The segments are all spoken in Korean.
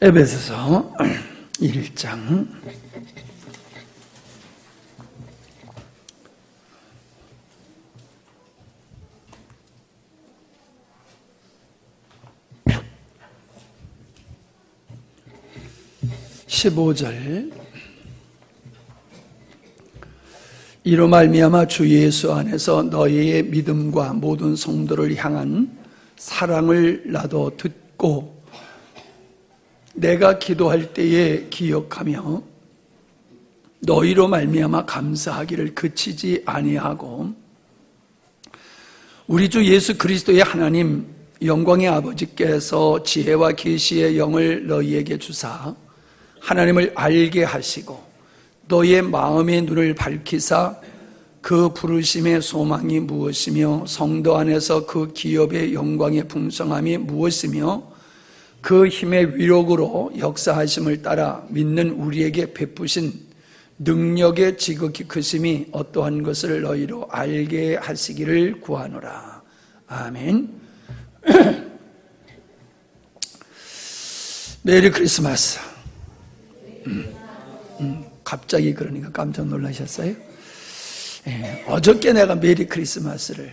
에베소서 1장 15절 이로 말미암아 주 예수 안에서 너희의 믿음과 모든 성도를 향한 사랑을 나도 듣고 내가 기도할 때에 기억하며 너희로 말미암아 감사하기를 그치지 아니하고 우리 주 예수 그리스도의 하나님 영광의 아버지께서 지혜와 계시의 영을 너희에게 주사 하나님을 알게 하시고 너희의 마음의 눈을 밝히사 그 부르심의 소망이 무엇이며 성도 안에서 그 기업의 영광의 풍성함이 무엇이며 그 힘의 위력으로 역사하심을 따라 믿는 우리에게 베푸신 능력의 지극히 크심이 어떠한 것을 너희로 알게 하시기를 구하노라. 아멘. 메리 크리스마스. 갑자기 그러니까 깜짝 놀라셨어요? 어저께 내가 메리 크리스마스를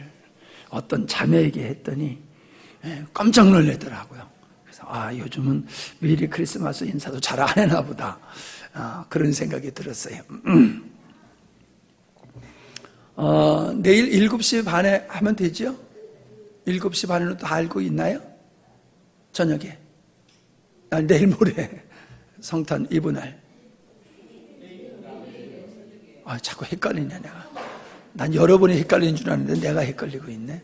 어떤 자매에게 했더니 깜짝 놀라더라고요. 그래서 요즘은 메리 크리스마스 인사도 잘 안 해나 보다. 그런 생각이 들었어요. 내일 7시 반에 하면 되죠? 7시 반으로 다 알고 있나요? 저녁에. 내일 모레 성탄 이브날. 자꾸 헷갈리네 내가. 난 여러분이 헷갈리는 줄 아는데 내가 헷갈리고 있네.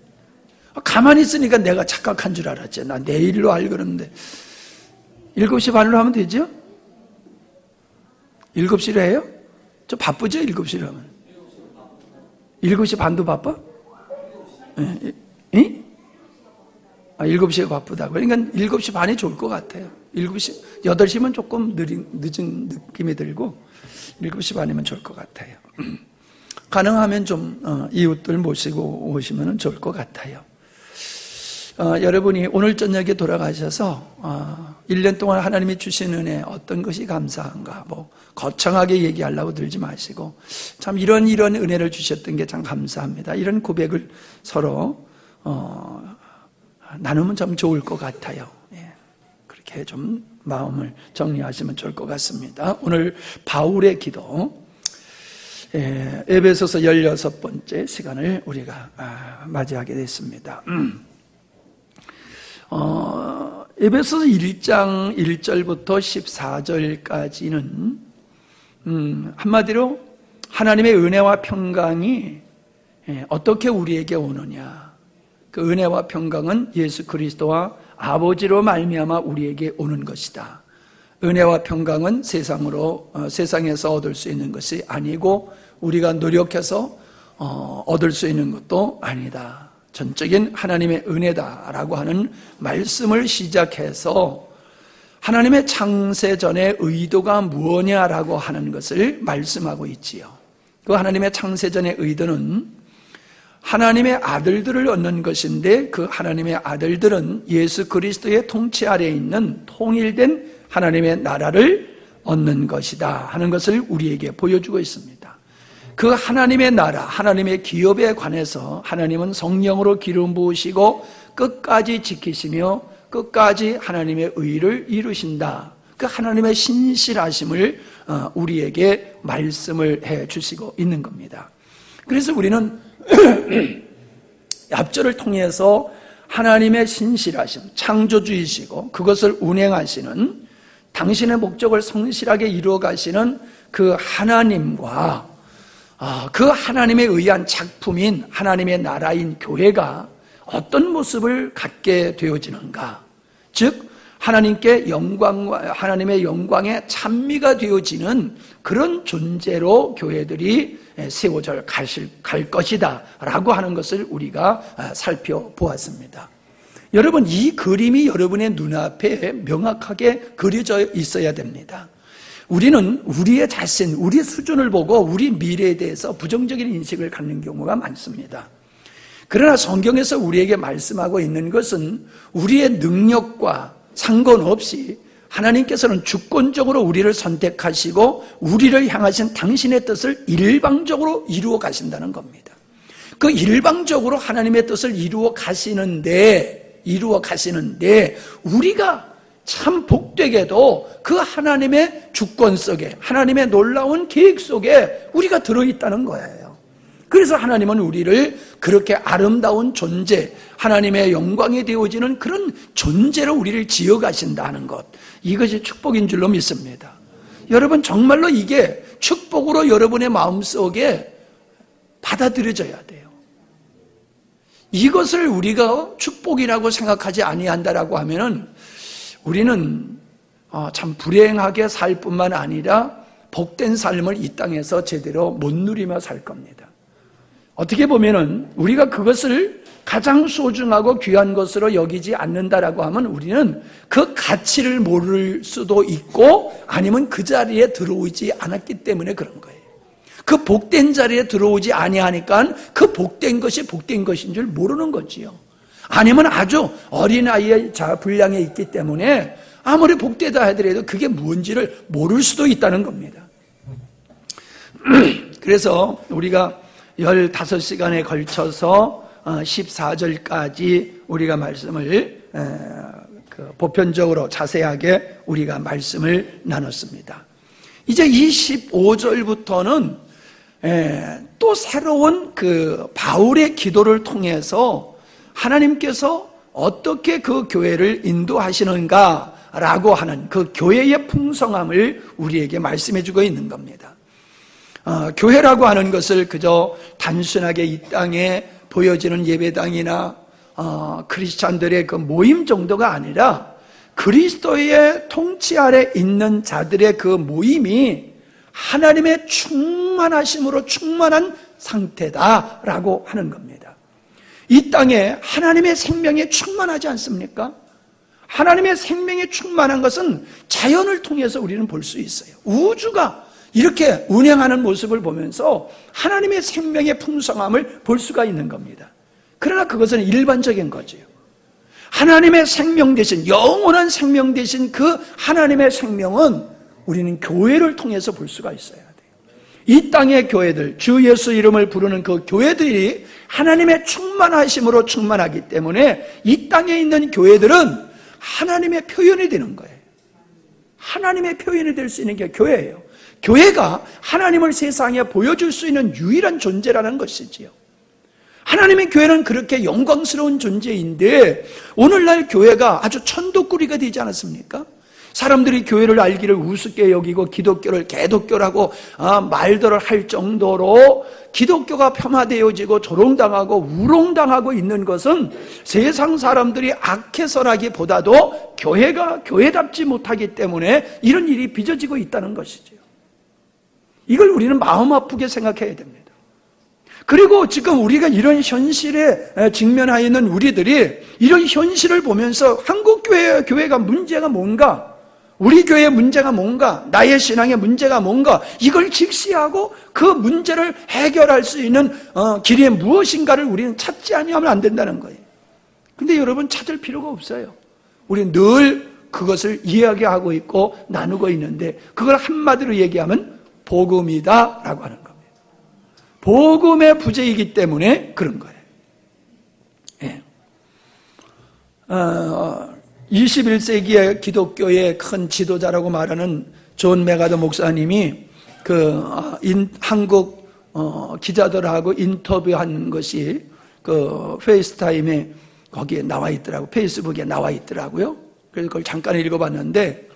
가만히 있으니까 내가 착각한 줄 알았지. 나 내일로 알고 그러는데 7시 반으로 하면 되죠? 7시로 해요? 저 바쁘죠? 7시로 하면 7시 반도 바빠? 예? 7시에 바쁘다고. 그러니까 7시 반이 좋을 것 같아요. 8시면 조금 늦은 느낌이 들고 7시 반이면 좋을 것 같아요. 가능하면 좀 이웃들 모시고 오시면 좋을 것 같아요. 여러분이 오늘 저녁에 돌아가셔서 1년 동안 하나님이 주신 은혜 어떤 것이 감사한가 거창하게 얘기하려고 들지 마시고 참 이런 은혜를 주셨던 게 참 감사합니다. 이런 고백을 서로 나누면 참 좋을 것 같아요. 그렇게 좀 마음을 정리하시면 좋을 것 같습니다. 오늘 바울의 기도 에베소서 16번째 시간을 우리가 맞이하게 됐습니다. 에베소서 1장 1절부터 14절까지는 한마디로 하나님의 은혜와 평강이 어떻게 우리에게 오느냐, 그 은혜와 평강은 예수 그리스도와 아버지로 말미암아 우리에게 오는 것이다. 은혜와 평강은 세상에서 얻을 수 있는 것이 아니고 우리가 노력해서 얻을 수 있는 것도 아니다. 전적인 하나님의 은혜다라고 하는 말씀을 시작해서 하나님의 창세전의 의도가 무엇이냐라고 하는 것을 말씀하고 있지요. 그 하나님의 창세전의 의도는 하나님의 아들들을 얻는 것인데 그 하나님의 아들들은 예수 그리스도의 통치 아래에 있는 통일된 하나님의 나라를 얻는 것이다 하는 것을 우리에게 보여주고 있습니다. 그 하나님의 나라, 하나님의 기업에 관해서 하나님은 성령으로 기름 부으시고 끝까지 지키시며 끝까지 하나님의 의를 이루신다. 그 하나님의 신실하심을 우리에게 말씀을 해 주시고 있는 겁니다. 그래서 우리는 얍절을 통해서 하나님의 신실하심, 창조주이시고 그것을 운행하시는 당신의 목적을 성실하게 이루어 가시는 그 하나님과 그 하나님에 의한 작품인 하나님의 나라인 교회가 어떤 모습을 갖게 되어지는가, 즉 하나님께 하나님의 영광에 찬미가 되어지는 그런 존재로 교회들이 세워져 갈 것이다 라고 하는 것을 우리가 살펴보았습니다. 여러분, 이 그림이 여러분의 눈앞에 명확하게 그려져 있어야 됩니다. 우리는 우리의 자신, 우리의 수준을 보고 우리 미래에 대해서 부정적인 인식을 갖는 경우가 많습니다. 그러나 성경에서 우리에게 말씀하고 있는 것은 우리의 능력과 상관없이 하나님께서는 주권적으로 우리를 선택하시고 우리를 향하신 당신의 뜻을 일방적으로 이루어 가신다는 겁니다. 그 일방적으로 하나님의 뜻을 이루어 가시는데 우리가 참 복되게도 그 하나님의 주권 속에, 하나님의 놀라운 계획 속에 우리가 들어있다는 거예요. 그래서 하나님은 우리를 그렇게 아름다운 존재, 하나님의 영광이 되어지는 그런 존재로 우리를 지어가신다는 것, 이것이 축복인 줄로 믿습니다. 여러분, 정말로 이게 축복으로 여러분의 마음속에 받아들여져야 돼요. 이것을 우리가 축복이라고 생각하지 아니한다라고 하면은 우리는 참 불행하게 살 뿐만 아니라 복된 삶을 이 땅에서 제대로 못 누리며 살 겁니다. 어떻게 보면은 우리가 그것을 가장 소중하고 귀한 것으로 여기지 않는다라고 하면 우리는 그 가치를 모를 수도 있고 아니면 그 자리에 들어오지 않았기 때문에 그런 거예요. 그 복된 자리에 들어오지 아니하니까 그 복된 것이 복된 것인 줄 모르는 거지요. 아니면 아주 어린아이의 분량에 있기 때문에 아무리 복되다 하더라도 그게 뭔지를 모를 수도 있다는 겁니다. 그래서 우리가 15시간에 걸쳐서 14절까지 우리가 말씀을 보편적으로 자세하게 우리가 말씀을 나눴습니다. 이제 25절부터는 또 새로운 그 바울의 기도를 통해서 하나님께서 어떻게 그 교회를 인도하시는가라고 하는 그 교회의 풍성함을 우리에게 말씀해 주고 있는 겁니다. 교회라고 하는 것을 그저 단순하게 이 땅에 보여지는 예배당이나 크리스찬들의 그 모임 정도가 아니라 그리스도의 통치 아래 있는 자들의 그 모임이 하나님의 충만하심으로 충만한 상태다라고 하는 겁니다. 이 땅에 하나님의 생명이 충만하지 않습니까? 하나님의 생명이 충만한 것은 자연을 통해서 우리는 볼 수 있어요. 우주가 이렇게 운행하는 모습을 보면서 하나님의 생명의 풍성함을 볼 수가 있는 겁니다. 그러나 그것은 일반적인 거지요. 하나님의 생명 대신, 영원한 생명 대신 그 하나님의 생명은 우리는 교회를 통해서 볼 수가 있어야 돼요. 이 땅의 교회들, 주 예수 이름을 부르는 그 교회들이 하나님의 충만하심으로 충만하기 때문에 이 땅에 있는 교회들은 하나님의 표현이 되는 거예요. 하나님의 표현이 될 수 있는 게 교회예요. 교회가 하나님을 세상에 보여줄 수 있는 유일한 존재라는 것이지요. 하나님의 교회는 그렇게 영광스러운 존재인데 오늘날 교회가 아주 천도꾸리가 되지 않았습니까? 사람들이 교회를 알기를 우습게 여기고 기독교를 개독교라고 말들을 할 정도로 기독교가 폄하되어지고 조롱당하고 우롱당하고 있는 것은 세상 사람들이 악해서라기보다도 교회가 교회답지 못하기 때문에 이런 일이 빚어지고 있다는 것이죠. 이걸 우리는 마음 아프게 생각해야 됩니다. 그리고 지금 우리가 이런 현실에 직면하여 있는 우리들이 이런 현실을 보면서 한국 교회가 문제가 뭔가, 우리 교회의 문제가 뭔가, 나의 신앙의 문제가 뭔가, 이걸 직시하고 그 문제를 해결할 수 있는 길이 무엇인가를 우리는 찾지 아니하면 안 된다는 거예요. 근데 여러분, 찾을 필요가 없어요. 우리는 늘 그것을 이야기하고 있고 나누고 있는데 그걸 한마디로 얘기하면 복음이다 라고 하는 겁니다. 복음의 부재이기 때문에 그런 거예요. 예. 21세기의 기독교의 큰 지도자라고 말하는 존 메가더 목사님이 한국 기자들하고 인터뷰한 것이 그 페이스타임에 거기에 나와 있더라고요. 페이스북에 나와 있더라고요. 그래서 그걸 잠깐 읽어봤는데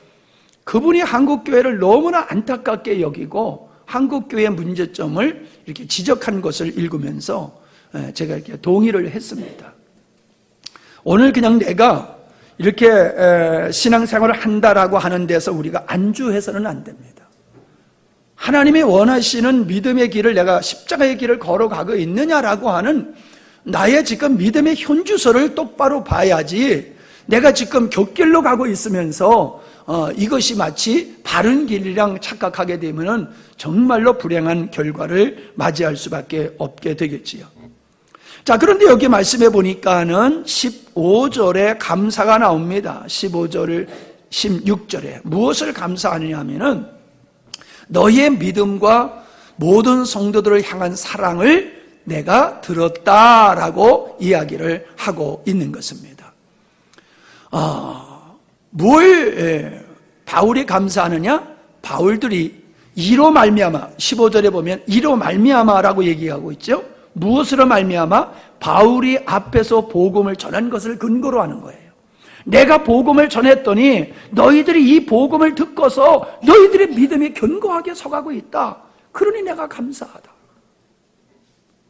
그분이 한국교회를 너무나 안타깝게 여기고 한국교회의 문제점을 이렇게 지적한 것을 읽으면서 제가 이렇게 동의를 했습니다. 오늘 그냥 내가 이렇게 신앙생활을 한다라고 하는 데서 우리가 안주해서는 안 됩니다. 하나님이 원하시는 믿음의 길을 내가 십자가의 길을 걸어가고 있느냐라고 하는 나의 지금 믿음의 현주소를 똑바로 봐야지 내가 지금 곁길로 가고 있으면서 이것이 마치 바른 길이랑 착각하게 되면 정말로 불행한 결과를 맞이할 수밖에 없게 되겠지요. 자, 그런데 여기 말씀해 보니까는 15절에 감사가 나옵니다. 15절을 16절에 무엇을 감사하느냐 하면은 너희의 믿음과 모든 성도들을 향한 사랑을 내가 들었다라고 이야기를 하고 있는 것입니다. 뭘 바울이 감사하느냐? 바울들이 이로 말미암아, 15절에 보면 이로 말미암아라고 얘기하고 있죠. 무엇으로 말미암아? 바울이 앞에서 복음을 전한 것을 근거로 하는 거예요. 내가 복음을 전했더니 너희들이 이 복음을 듣고서 너희들의 믿음이 견고하게 서가고 있다. 그러니 내가 감사하다.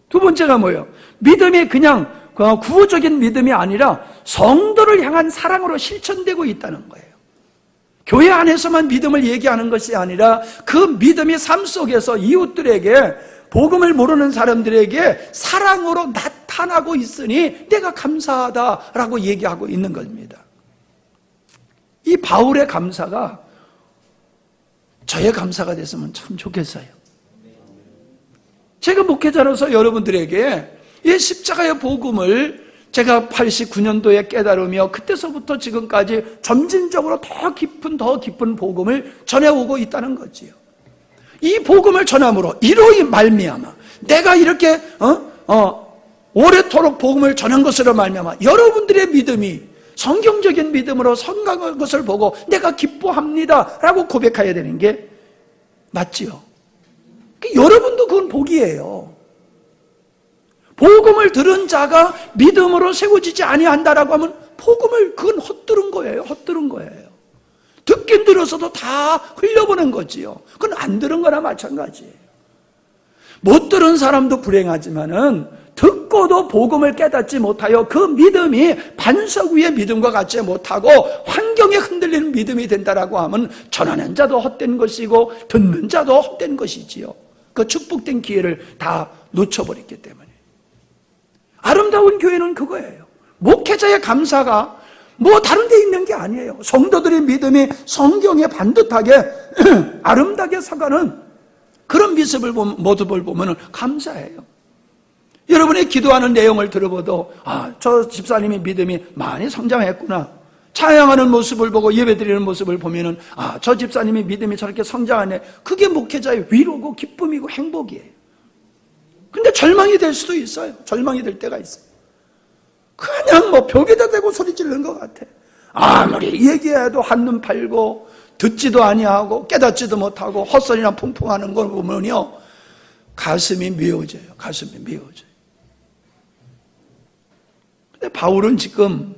두 번째가 뭐예요? 믿음이 그냥 구호적인 믿음이 아니라 성도를 향한 사랑으로 실천되고 있다는 거예요. 교회 안에서만 믿음을 얘기하는 것이 아니라 그 믿음이 삶 속에서 이웃들에게, 복음을 모르는 사람들에게 사랑으로 나타나고 있으니 내가 감사하다라고 얘기하고 있는 겁니다. 이 바울의 감사가 저의 감사가 됐으면 참 좋겠어요. 제가 목회자로서 여러분들에게 이 십자가의 복음을 제가 89년도에 깨달으며 그때서부터 지금까지 점진적으로 더 깊은 복음을 전해오고 있다는 거지요. 이 복음을 전함으로 이로 말미암아 내가 이렇게 오래도록 복음을 전한 것으로 말미암아 여러분들의 믿음이 성경적인 믿음으로 성장한 것을 보고 내가 기뻐합니다 라고 고백해야 되는 게 맞지요. 여러분도 그건 복이에요. 복음을 들은 자가 믿음으로 세워지지 아니한다라고 하면 복음을, 그건 헛들은 거예요. 헛들은 거예요. 듣긴 들어서도 다 흘려보낸 거지요. 그건 안 들은 거나 마찬가지예요. 못 들은 사람도 불행하지만은 듣고도 복음을 깨닫지 못하여 그 믿음이 반석 위의 믿음과 같지 못하고 환경에 흔들리는 믿음이 된다라고 하면 전하는 자도 헛된 것이고 듣는 자도 헛된 것이지요. 그 축복된 기회를 다 놓쳐버렸기 때문에. 아름다운 교회는 그거예요. 목회자의 감사가 뭐 다른 데 있는 게 아니에요. 성도들의 믿음이 성경에 반듯하게 아름답게 서가는 그런 모습을 보면 감사해요. 여러분이 기도하는 내용을 들어봐도 저 집사님의 믿음이 많이 성장했구나. 찬양하는 모습을 보고 예배드리는 모습을 보면은 저 집사님의 믿음이 저렇게 성장하네. 그게 목회자의 위로고 기쁨이고 행복이에요. 근데 절망이 될 수도 있어요. 절망이 될 때가 있어요. 그냥 뭐 벽에다 대고 소리 지르는 것 같아. 아무리 얘기해도 한눈 팔고 듣지도 아니하고 깨닫지도 못하고 헛소리나 풍풍하는 걸 보면요 가슴이 미어져요. 가슴이 미어져요. 근데 바울은 지금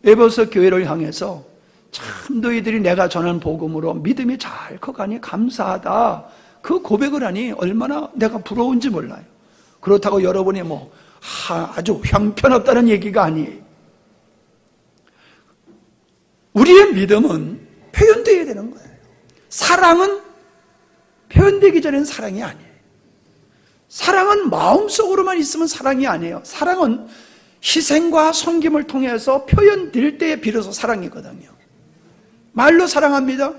에베소 교회를 향해서 참 너희들이 내가 전한 복음으로 믿음이 잘 커가니 감사하다. 그 고백을 하니 얼마나 내가 부러운지 몰라요. 그렇다고 여러분이 아주 형편없다는 얘기가 아니에요. 우리의 믿음은 표현되어야 되는 거예요. 사랑은 표현되기 전에는 사랑이 아니에요. 사랑은 마음속으로만 있으면 사랑이 아니에요. 사랑은 희생과 섬김을 통해서 표현될 때에 비로소 사랑이거든요. 말로 사랑합니다.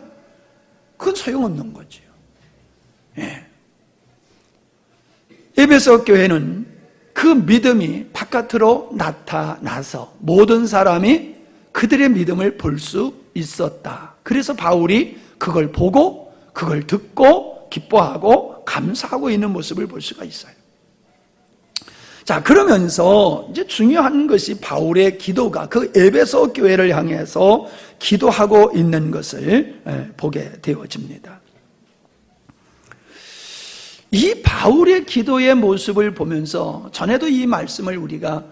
그건 소용없는 거죠. 예. 에베소 교회는 그 믿음이 바깥으로 나타나서 모든 사람이 그들의 믿음을 볼 수 있었다. 그래서 바울이 그걸 보고 그걸 듣고 기뻐하고 감사하고 있는 모습을 볼 수가 있어요. 자, 그러면서 이제 중요한 것이 바울의 기도가 그 에베소 교회를 향해서 기도하고 있는 것을 보게 되어집니다. 이 바울의 기도의 모습을 보면서 전에도 이 말씀을 우리가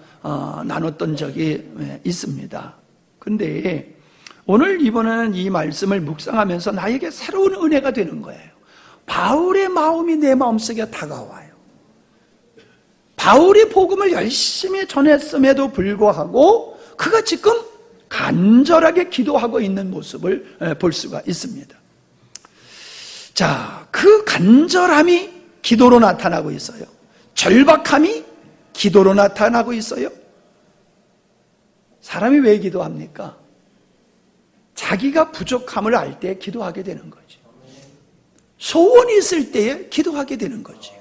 나눴던 적이 있습니다. 그런데 오늘 이번에는 이 말씀을 묵상하면서 나에게 새로운 은혜가 되는 거예요. 바울의 마음이 내 마음속에 다가와요. 바울이 복음을 열심히 전했음에도 불구하고 그가 지금 간절하게 기도하고 있는 모습을 볼 수가 있습니다. 자, 그 간절함이 기도로 나타나고 있어요. 절박함이 기도로 나타나고 있어요. 사람이 왜 기도합니까? 자기가 부족함을 알 때 기도하게 되는 거죠. 소원이 있을 때에 기도하게 되는 거죠.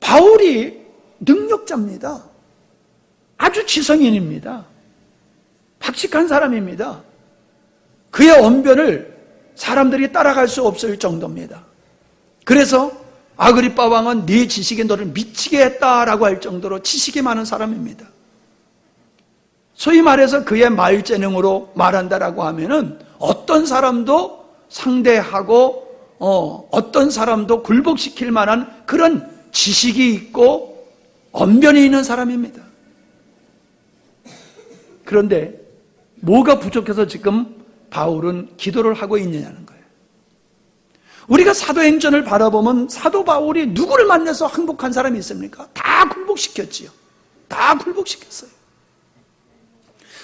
바울이 능력자입니다. 아주 지성인입니다. 박식한 사람입니다. 그의 언변을 사람들이 따라갈 수 없을 정도입니다. 그래서 아그리빠 왕은 네 지식이 너를 미치게 했다라고 할 정도로 지식이 많은 사람입니다. 소위 말해서 그의 말재능으로 말한다라고 하면은 어떤 사람도 상대하고 어떤 사람도 굴복시킬 만한 그런 지식이 있고 언변이 있는 사람입니다. 그런데 뭐가 부족해서 지금 바울은 기도를 하고 있느냐는 거예요. 우리가 사도행전을 바라보면 사도 바울이 누구를 만나서 항복한 사람이 있습니까? 다 굴복시켰지요. 다 굴복시켰어요.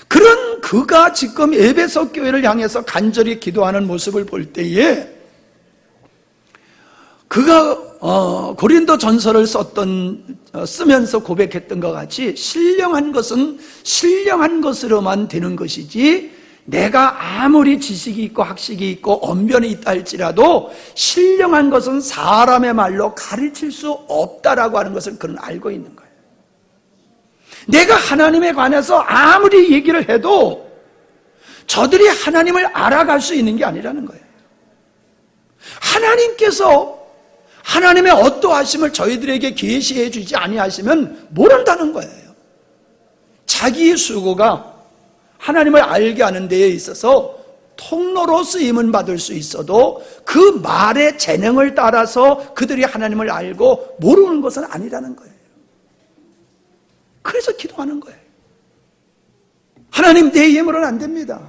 그런 그가 지금 에베소 교회를 향해서 간절히 기도하는 모습을 볼 때에 그가 고린도 전서를 쓰면서 고백했던 것 같이 신령한 것은 신령한 것으로만 되는 것이지 내가 아무리 지식이 있고 학식이 있고 언변이 있다 할지라도 신령한 것은 사람의 말로 가르칠 수 없다라고 하는 것을 그는 알고 있는 거예요. 내가 하나님에 관해서 아무리 얘기를 해도 저들이 하나님을 알아갈 수 있는 게 아니라는 거예요. 하나님께서 하나님의 어떠하심을 저희들에게 계시해 주지 아니하시면 모른다는 거예요. 자기의 수고가 하나님을 알게 하는 데에 있어서 통로로 쓰임은 받을 수 있어도 그 말의 재능을 따라서 그들이 하나님을 알고 모르는 것은 아니라는 거예요. 그래서 기도하는 거예요. 하나님, 내 힘으로는 안 됩니다.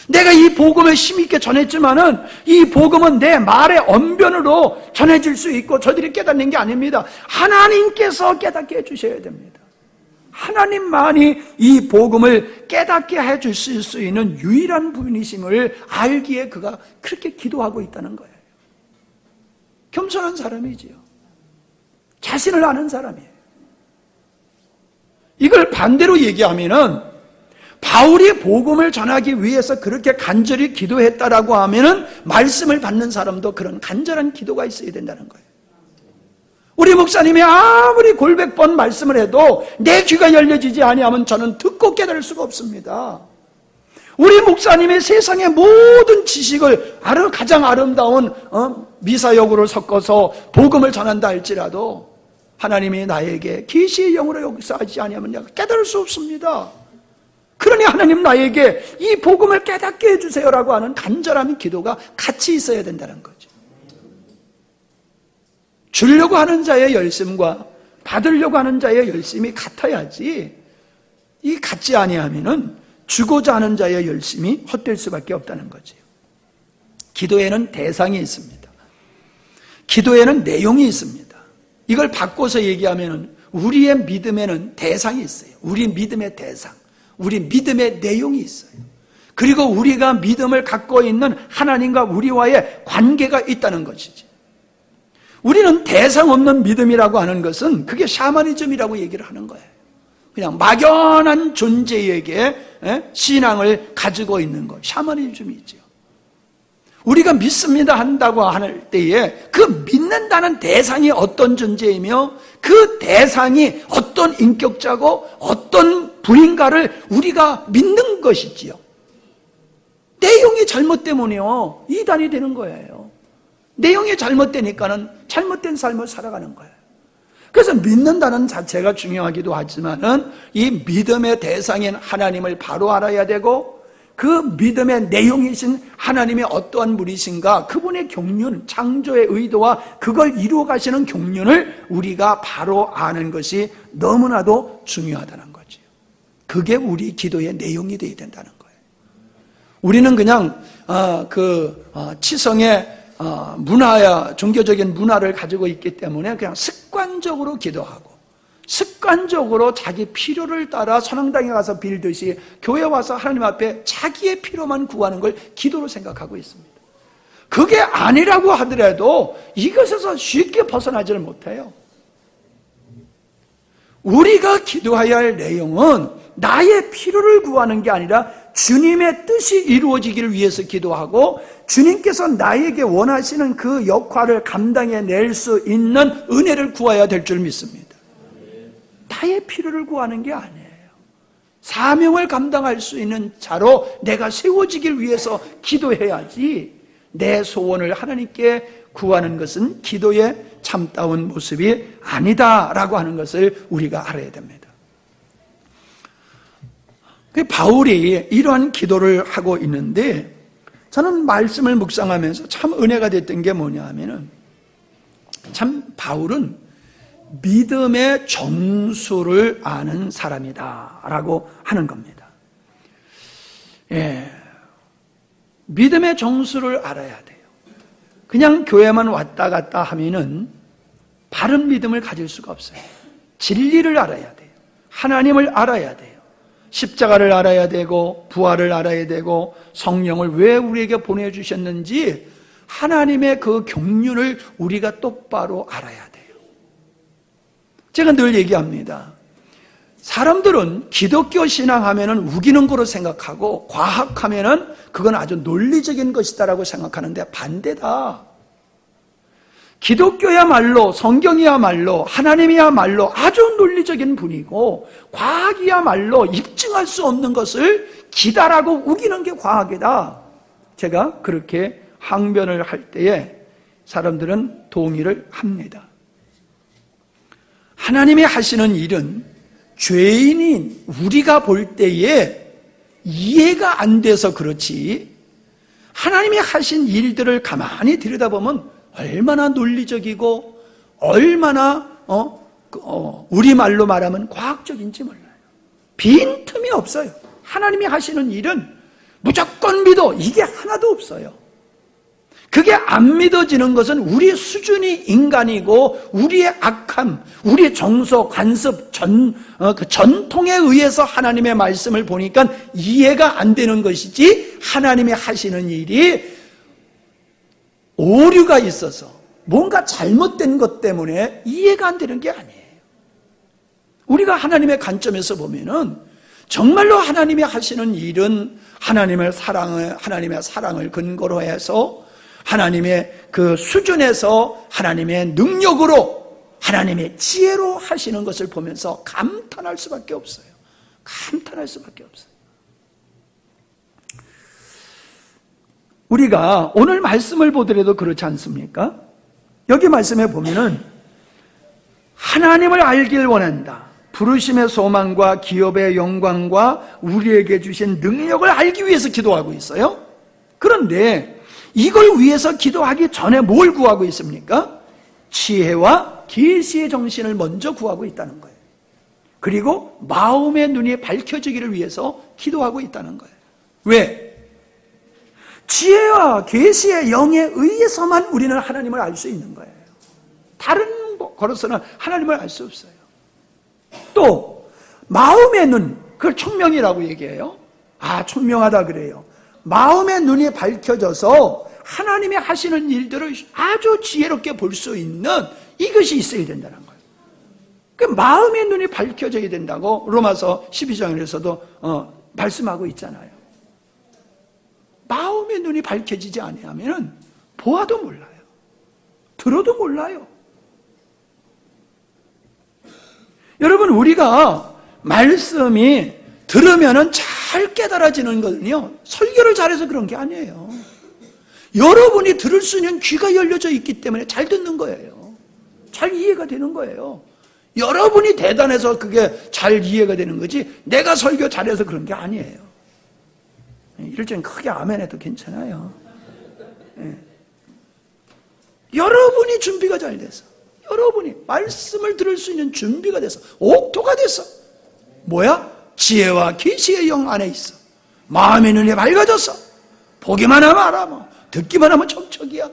내가 이 복음을 힘있게 전했지만은 이 복음은 내 말의 언변으로 전해질 수 있고 저들이 깨닫는 게 아닙니다. 하나님께서 깨닫게 해주셔야 됩니다. 하나님만이 이 복음을 깨닫게 해주실 수 있는 유일한 분이심을 알기에 그가 그렇게 기도하고 있다는 거예요. 겸손한 사람이지요. 자신을 아는 사람이에요. 이걸 반대로 얘기하면은 바울이 복음을 전하기 위해서 그렇게 간절히 기도했다라고 하면은 말씀을 받는 사람도 그런 간절한 기도가 있어야 된다는 거예요. 우리 목사님이 아무리 골백 번 말씀을 해도 내 귀가 열려지지 아니하면 저는 듣고 깨달을 수가 없습니다. 우리 목사님의 세상의 모든 지식을 가장 아름다운 미사여구를 섞어서 복음을 전한다 할지라도 하나님이 나에게 계시의 영으로 역사하지 아니하면 내가 깨달을 수 없습니다. 그러니 하나님 나에게 이 복음을 깨닫게 해주세요라고 하는 간절한 기도가 같이 있어야 된다는 거죠. 주려고 하는 자의 열심과 받으려고 하는 자의 열심이 같아야지 이 같지 아니하면은 주고자 하는 자의 열심이 헛될 수밖에 없다는 거죠. 기도에는 대상이 있습니다. 기도에는 내용이 있습니다. 이걸 바꿔서 얘기하면은 우리의 믿음에는 대상이 있어요. 우리 믿음의 대상, 우리 믿음의 내용이 있어요. 그리고 우리가 믿음을 갖고 있는 하나님과 우리와의 관계가 있다는 것이지. 우리는 대상 없는 믿음이라고 하는 것은 그게 샤머니즘이라고 얘기를 하는 거예요. 그냥 막연한 존재에게 신앙을 가지고 있는 것, 샤머니즘이죠. 우리가 믿습니다 한다고 할 때에 그 믿는다는 대상이 어떤 존재이며 그 대상이 어떤 인격자고 어떤 분인가를 우리가 믿는 것이지요. 내용이 잘못되면요 이단이 되는 거예요. 내용이 잘못되니까는 잘못된 삶을 살아가는 거예요. 그래서 믿는다는 자체가 중요하기도 하지만은 이 믿음의 대상인 하나님을 바로 알아야 되고 그 믿음의 내용이신 하나님이 어떠한 분이신가, 그분의 경륜, 창조의 의도와 그걸 이루어 가시는 경륜을 우리가 바로 아는 것이 너무나도 중요하다는 거죠. 그게 우리 기도의 내용이 되어야 된다는 거예요. 우리는 그냥 치성의 문화야, 종교적인 문화를 가지고 있기 때문에 그냥 습관적으로 기도하고 습관적으로 자기 필요를 따라 선왕당에 가서 빌듯이 교회 와서 하나님 앞에 자기의 필요만 구하는 걸 기도로 생각하고 있습니다. 그게 아니라고 하더라도 이것에서 쉽게 벗어나지를 못해요. 우리가 기도해야 할 내용은 나의 필요를 구하는 게 아니라 주님의 뜻이 이루어지기를 위해서 기도하고 주님께서 나에게 원하시는 그 역할을 감당해낼 수 있는 은혜를 구해야 될 줄 믿습니다. 나의 필요를 구하는 게 아니에요. 사명을 감당할 수 있는 자로 내가 세워지길 위해서 기도해야지, 내 소원을 하나님께 구하는 것은 기도의 참다운 모습이 아니다라고 하는 것을 우리가 알아야 됩니다. 바울이 이러한 기도를 하고 있는데, 저는 말씀을 묵상하면서 참 은혜가 됐던 게 뭐냐 하면은, 참 바울은 믿음의 정수를 아는 사람이다 라고 하는 겁니다. 예, 믿음의 정수를 알아야 돼요. 그냥 교회만 왔다 갔다 하면은 바른 믿음을 가질 수가 없어요. 진리를 알아야 돼요. 하나님을 알아야 돼요. 십자가를 알아야 되고, 부활을 알아야 되고, 성령을 왜 우리에게 보내주셨는지 하나님의 그 경륜을 우리가 똑바로 알아야 돼요. 제가 늘 얘기합니다. 사람들은 기독교 신앙하면은 우기는 거로 생각하고, 과학하면은 그건 아주 논리적인 것이다라고 생각하는데 반대다. 기독교야말로, 성경이야말로, 하나님이야말로 아주 논리적인 분이고, 과학이야말로 입증할 수 없는 것을 기다라고 우기는 게 과학이다. 제가 그렇게 항변을 할 때에 사람들은 동의를 합니다. 하나님이 하시는 일은 죄인인 우리가 볼 때에 이해가 안 돼서 그렇지, 하나님이 하신 일들을 가만히 들여다보면 얼마나 논리적이고 얼마나 우리말로 말하면 과학적인지 몰라요. 빈틈이 없어요. 하나님이 하시는 일은 무조건 믿어, 이게 하나도 없어요. 그게 안 믿어지는 것은 우리 수준이 인간이고, 우리의 악함, 우리의 정서, 관습, 그 전통에 의해서 하나님의 말씀을 보니까 이해가 안 되는 것이지, 하나님이 하시는 일이 오류가 있어서 뭔가 잘못된 것 때문에 이해가 안 되는 게 아니에요. 우리가 하나님의 관점에서 보면은 정말로 하나님이 하시는 일은 하나님의 사랑을 근거로 해서, 하나님의 그 수준에서 하나님의 능력으로, 하나님의 지혜로 하시는 것을 보면서 감탄할 수밖에 없어요. 감탄할 수밖에 없어요. 우리가 오늘 말씀을 보더라도 그렇지 않습니까? 여기 말씀에 보면은 하나님을 알길 원한다. 부르심의 소망과 기업의 영광과 우리에게 주신 능력을 알기 위해서 기도하고 있어요. 그런데 이걸 위해서 기도하기 전에 뭘 구하고 있습니까? 지혜와 계시의 정신을 먼저 구하고 있다는 거예요. 그리고 마음의 눈이 밝혀지기를 위해서 기도하고 있다는 거예요. 왜? 지혜와 계시의 영에 의해서만 우리는 하나님을 알 수 있는 거예요. 다른 거로서는 하나님을 알 수 없어요. 또 마음의 눈, 그걸 총명이라고 얘기해요. 총명하다 그래요. 마음의 눈이 밝혀져서 하나님이 하시는 일들을 아주 지혜롭게 볼 수 있는 이것이 있어야 된다는 거예요. 그 마음의 눈이 밝혀져야 된다고 로마서 12장에서도 말씀하고 있잖아요. 마음의 눈이 밝혀지지 아니하면 보아도 몰라요. 들어도 몰라요. 여러분, 우리가 말씀이 들으면은 잘 깨달아지는 거는요, 설교를 잘해서 그런 게 아니에요. 여러분이 들을 수 있는 귀가 열려져 있기 때문에 잘 듣는 거예요. 잘 이해가 되는 거예요. 여러분이 대단해서 그게 잘 이해가 되는 거지, 내가 설교 잘해서 그런 게 아니에요. 이럴 땐 크게 아멘 해도 괜찮아요. 여러분이 준비가 잘 돼서, 여러분이 말씀을 들을 수 있는 준비가 돼서, 옥토가 돼서, 뭐야? 지혜와 계시의 영 안에 있어. 마음의 눈이 밝아져서 보기만 하면 알아, 뭐 듣기만 하면 척척이야.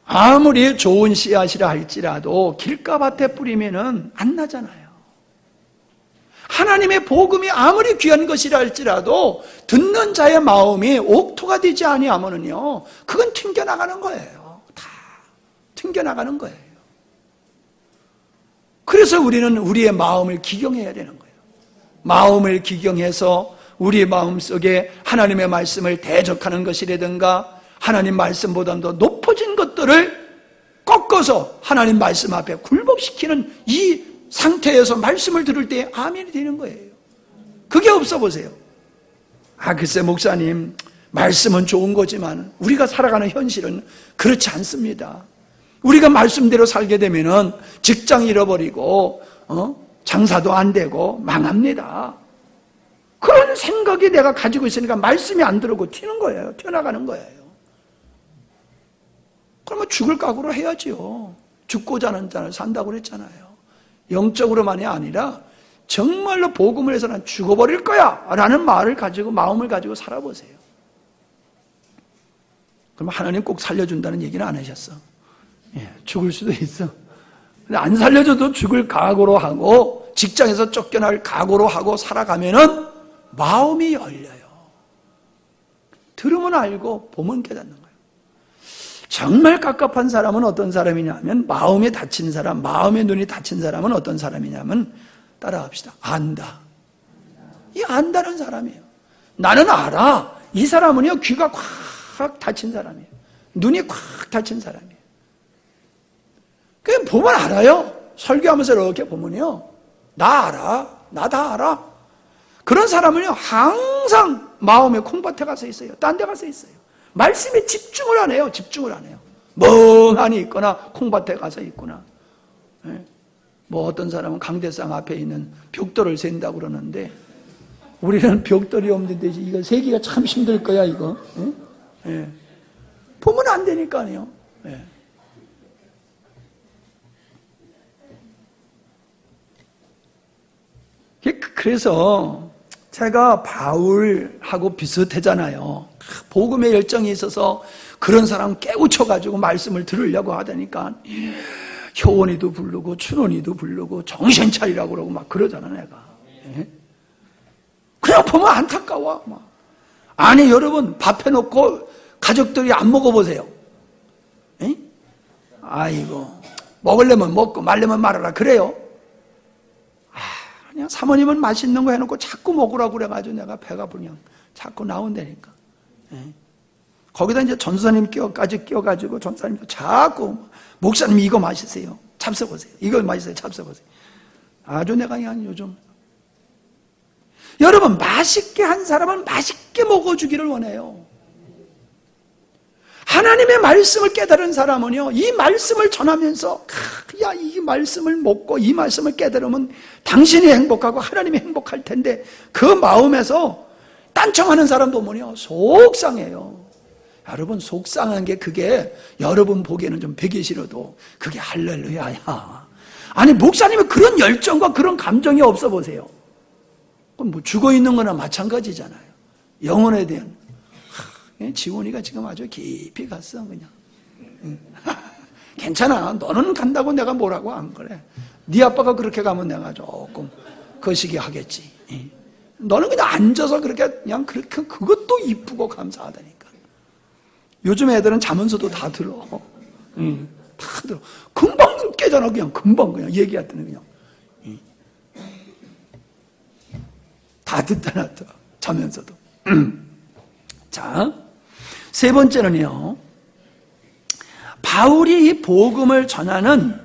아무리 좋은 씨앗이라 할지라도 길가밭에 뿌리면은 안 나잖아요. 하나님의 복음이 아무리 귀한 것이라 할지라도 듣는 자의 마음이 옥토가 되지 아니하면은요, 그건 튕겨나가는 거예요. 다 튕겨나가는 거예요. 그래서 우리는 우리의 마음을 기경해야 되는 거예요. 마음을 기경해서 우리 마음속에 하나님의 말씀을 대적하는 것이라든가, 하나님 말씀보다도 높아진 것들을 꺾어서 하나님 말씀 앞에 굴복시키는 이 상태에서 말씀을 들을 때 아멘이 되는 거예요. 그게 없어 보세요. 글쎄 목사님, 말씀은 좋은 거지만 우리가 살아가는 현실은 그렇지 않습니다. 우리가 말씀대로 살게 되면은 직장 잃어버리고 장사도 안 되고 망합니다. 그런 생각이 내가 가지고 있으니까 말씀이 안 들어오고 튀는 거예요. 튀어나가는 거예요. 그러면 죽을 각오로 해야지요. 죽고자 하는 자는 산다고 그랬잖아요. 영적으로만이 아니라 정말로 복음을 해서 난 죽어버릴 거야 라는 마음을 가지고 살아보세요. 그럼 하나님 꼭 살려준다는 얘기는 안 하셨어. 죽을 수도 있어. 근데 안 살려줘도 죽을 각오로 하고 직장에서 쫓겨날 각오로 하고 살아가면은 마음이 열려요. 들으면 알고 보면 깨닫는 거예요. 정말 갑갑한 사람은 어떤 사람이냐면, 마음에 다친 사람, 마음의 눈이 다친 사람은 어떤 사람이냐면, 따라합시다. 안다. 이 안다는 사람이에요. 나는 알아. 이 사람은요, 귀가 콱 닫힌 사람이에요. 눈이 콱 닫힌 사람이에요. 그냥 보면 알아요. 설교하면서 이렇게 보면요, 나 알아. 나 다 알아. 그런 사람은요, 항상 마음에 콩밭에 가서 있어요. 딴 데 가서 있어요. 말씀에 집중을 안 해요. 집중을 안 해요. 멍하니 있거나 콩밭에 가서 있구나. 뭐 어떤 사람은 강대상 앞에 있는 벽돌을 센다고 그러는데, 우리는 벽돌이 없는데 이거 세기가 참 힘들 거야 이거. 보면 안 되니까요. 그래서 제가 바울하고 비슷하잖아요. 복음의 열정이 있어서 그런 사람 깨우쳐가지고 말씀을 들으려고 하다니까 효원이도 부르고 춘원이도 부르고 정신 차리라고 그러고 막 그러잖아 내가. 그냥 보면 안타까워. 막. 아니 여러분, 밥 해놓고 가족들이 안 먹어보세요. 아이고, 먹으려면 먹고 말려면 말아라 그래요. 그냥 사모님은 맛있는 거 해놓고 자꾸 먹으라고 그래가지고 내가 배가 그냥 자꾸 나온다니까. 거기다 이제 전사님 끼워가지고 전사님도 자꾸, 목사님 이거 맛있어요. 잡숴보세요. 이거 맛있어요. 잡숴보세요. 아주 내가 그냥 요즘. 여러분, 맛있게 한 사람은 맛있게 먹어주기를 원해요. 하나님의 말씀을 깨달은 사람은요, 이 말씀을 전하면서, 야, 이 말씀을 먹고 이 말씀을 깨달으면 당신이 행복하고 하나님이 행복할 텐데, 그 마음에서 딴청하는 사람 보면요, 속상해요. 여러분, 속상한 게 그게 여러분 보기에는 좀 배기 싫어도 그게 할렐루야야. 아니, 목사님이 그런 열정과 그런 감정이 없어 보세요. 그럼 뭐 죽어 있는 거나 마찬가지잖아요. 영혼에 대한. 지원이가 지금 아주 깊이 갔어, 그냥. 괜찮아. 너는 간다고 내가 뭐라고 안 그래. 네 아빠가 그렇게 가면 내가 조금 거시기 하겠지. 너는 그냥 앉아서 그냥 그렇게, 그것도 이쁘고 감사하다니까. 요즘 애들은 자면서도 다 들어. 다 들어. 금방 깨잖아, 그냥. 금방 그냥 얘기했더니 그냥. 다 듣다 놨다. 자면서도. 자, 세 번째는요, 바울이 이 복음을 전하는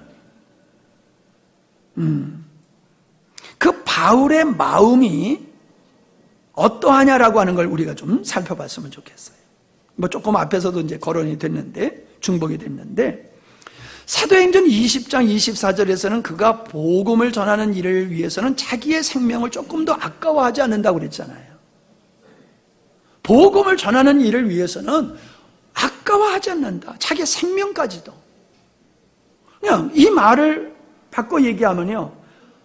그 바울의 마음이 어떠하냐라고 하는 걸 우리가 좀 살펴봤으면 좋겠어요. 뭐 조금 앞에서도 이제 거론이 됐는데, 중복이 됐는데, 사도행전 20장 24절에서는 그가 복음을 전하는 일을 위해서는 자기의 생명을 조금 더 아까워하지 않는다고 그랬잖아요. 복음을 전하는 일을 위해서는 아까워하지 않는다. 자기의 생명까지도. 그냥 이 말을 바꿔 얘기하면요,